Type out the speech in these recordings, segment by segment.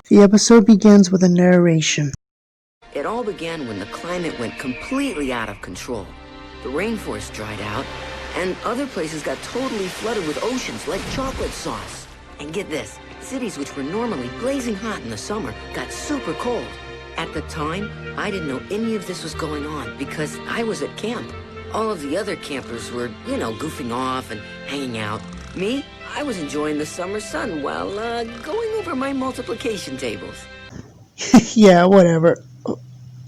The episode begins with a narration. It all began when the climate went completely out of control. The rainforest dried out, and other places got totally flooded with oceans like chocolate sauce. And get this, cities which were normally blazing hot in the summer got super cold. At the time, I didn't know any of this was going on because I was at camp. All of the other campers were, goofing off and hanging out. Me, I was enjoying the summer sun while going over my multiplication tables. Yeah, whatever.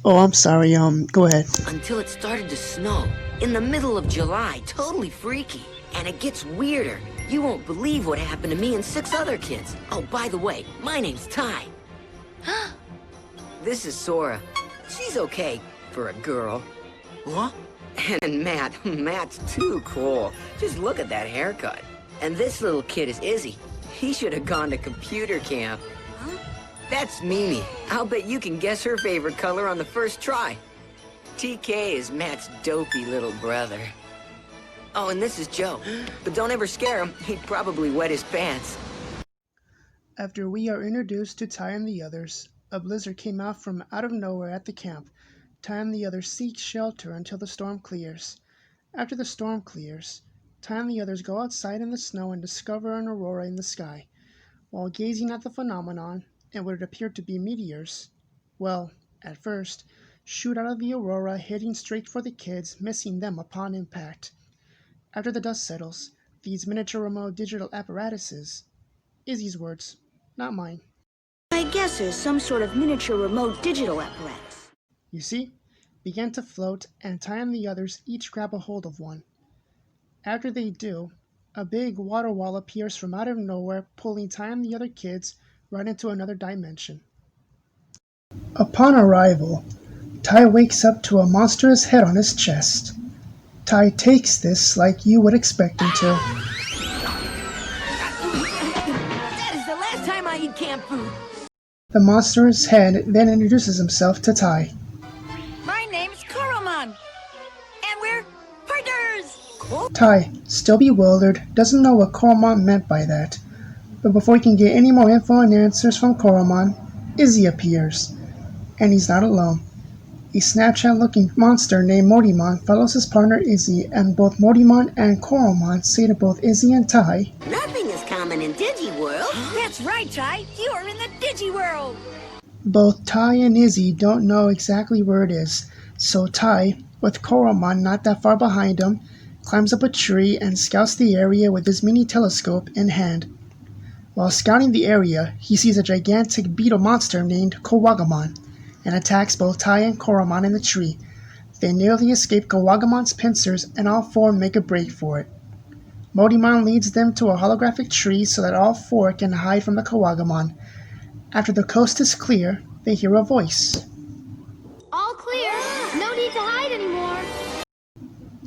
Oh, I'm sorry, go ahead. Until it started to snow. In the middle of July, totally freaky. And it gets weirder. You won't believe what happened to me and 6 other kids. Oh, by the way, my name's Ty. This is Sora. She's okay for a girl. What? And Matt's too cool. Just look at that haircut. And this little kid is Izzy. He should have gone to computer camp. Huh? That's Mimi. I'll bet you can guess her favorite color on the first try. TK is Matt's dopey little brother. Oh, and this is Joe. But don't ever scare him. He'd probably wet his pants. After we are introduced to Ty and the others, a blizzard came out from out of nowhere at the camp. Ty and the others seek shelter until the storm clears. After the storm clears, Ty and the others go outside in the snow and discover an aurora in the sky. While gazing at the phenomenon, and what appeared to be meteors, at first, shoot out of the aurora, heading straight for the kids, missing them upon impact. After the dust settles, these miniature remote digital apparatuses, Izzy's words, not mine. I guess there's some sort of miniature remote digital apparatus. You see, began to float, and Ty and the others each grab a hold of one. After they do, a big water wall appears from out of nowhere, pulling Ty and the other kids right into another dimension. Upon arrival, Ty wakes up to a monstrous head on his chest. Ty takes this like you would expect him to. That is the last time I eat camp food. The monstrous head then introduces himself to Ty. My name's Koromon, and we're partners. Ty, still bewildered, doesn't know what Koromon meant by that. But before he can get any more info and answers from Koromon, Izzy appears. And he's not alone. A Snapchat-looking monster named Mortimon follows his partner Izzy, and both Mortimon and Koromon say to both Izzy and Ty, Nothing is common in Digiworld. That's right, Ty. You are in the Digiworld. Both Ty and Izzy don't know exactly where it is, so Ty, with Koromon not that far behind him, climbs up a tree and scouts the area with his mini telescope in hand. While scouting the area, he sees a gigantic beetle monster named Kowagamon, and attacks both Ty and Koromon in the tree. They nearly escape Kawagamon's pincers, and all 4 make a break for it. Mortimon leads them to a holographic tree so that all 4 can hide from the Kawagamon. After the coast is clear, they hear a voice. All clear. No need to hide anymore.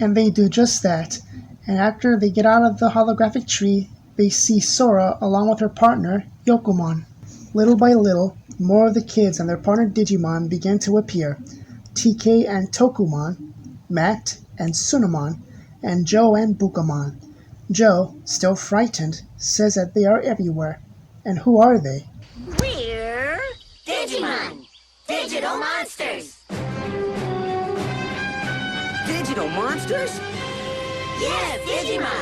And they do just that, and after they get out of the holographic tree, they see Sora along with her partner, Yokomon. Little by little, more of the kids and their partner Digimon begin to appear. TK and Tokumon, Matt and Sunamon, and Joe and Bukamon. Joe, still frightened, says that they are everywhere. And who are they? We're Digimon. Digital monsters. Digital monsters? Yes, Digimon.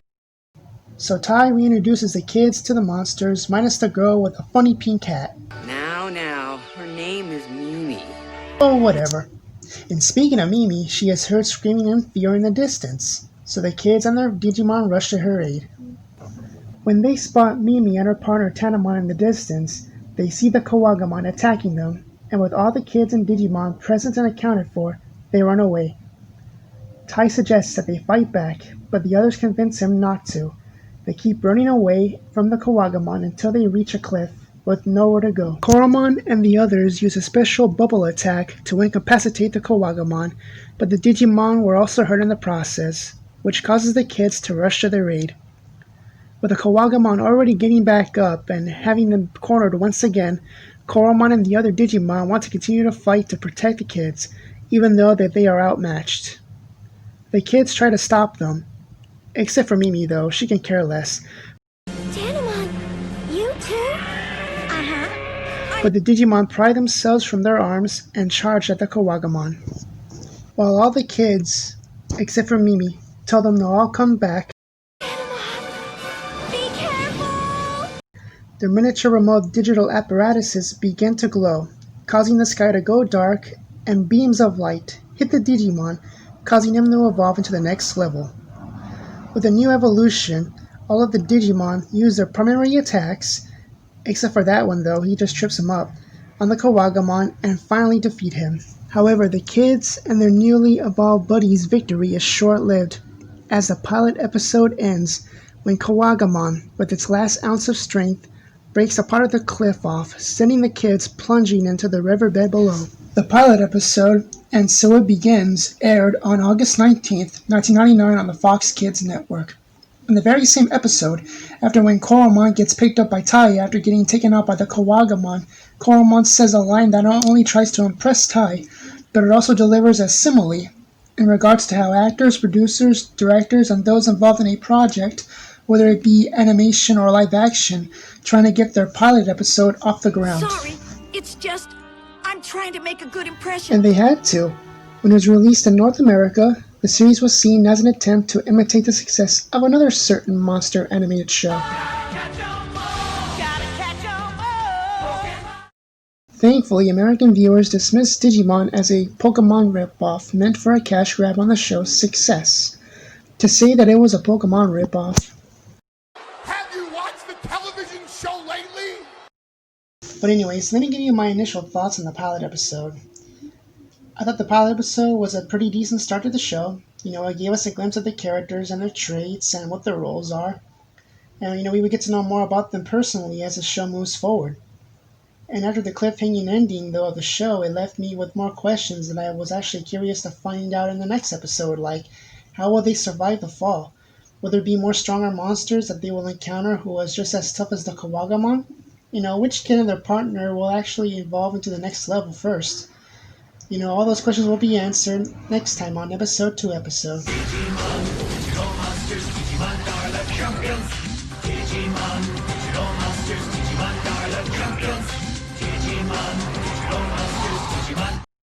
So Ty reintroduces the kids to the monsters, minus the girl with a funny pink hat. Now, her name is Mimi. Oh, whatever. And speaking of Mimi, she is heard screaming in fear in the distance, so the kids and their Digimon rush to her aid. When they spot Mimi and her partner Tanamon in the distance, they see the Kawagamon attacking them, and with all the kids and Digimon present and accounted for, they run away. Tai suggests that they fight back, but the others convince him not to. They keep running away from the Kawagamon until they reach a cliff, with nowhere to go. Koromon and the others use a special bubble attack to incapacitate the Kawagamon, but the Digimon were also hurt in the process, which causes the kids to rush to their aid. With the Kawagamon already getting back up and having them cornered once again, Koromon and the other Digimon want to continue to fight to protect the kids, even though that they are outmatched. The kids try to stop them, except for Mimi though, she can care less. but the Digimon pry themselves from their arms and charge at the Kawagamon. While all the kids, except for Mimi, tell them they'll all come back, Be careful! their miniature remote digital apparatuses begin to glow, causing the sky to go dark, and beams of light hit the Digimon, causing them to evolve into the next level. With a new evolution, all of the Digimon use their primary attacks, except for that one though, he just trips him up, on the Kawagamon and finally defeat him. However, the kids and their newly evolved buddies' victory is short-lived, as the pilot episode ends when Kawagamon, with its last ounce of strength, breaks a part of the cliff off, sending the kids plunging into the riverbed below. The pilot episode, And So It Begins, aired on August 19th, 1999 on the Fox Kids Network. In the very same episode, after when Koromon gets picked up by Tai after getting taken out by the Kawagamon, Koromon says a line that not only tries to impress Tai, but it also delivers a simile in regards to how actors, producers, directors, and those involved in a project, whether it be animation or live action, trying to get their pilot episode off the ground. Sorry, it's just I'm trying to make a good impression. And they had to. When it was released in North America, the series was seen as an attempt to imitate the success of another certain monster animated show. Thankfully, American viewers dismissed Digimon as a Pokemon ripoff meant for a cash grab on the show's success. To say that it was a Pokemon ripoff. Have you watched the television show lately? But anyways, let me give you my initial thoughts on the pilot episode. I thought the pilot episode was a pretty decent start to the show. It gave us a glimpse of the characters and their traits and what their roles are. And, we would get to know more about them personally as the show moves forward. And after the cliffhanging ending, though, of the show, it left me with more questions that I was actually curious to find out in the next episode, like, how will they survive the fall? Will there be more stronger monsters that they will encounter who is just as tough as the Kawagamon? Which kid and their partner will actually evolve into the next level first? All those questions will be answered next time on Episode 2 episode. Digimon, digital monsters, Digimon are the champions. Digimon, digital monsters, Digimon are the champions. Digimon, digital monsters, Digimon.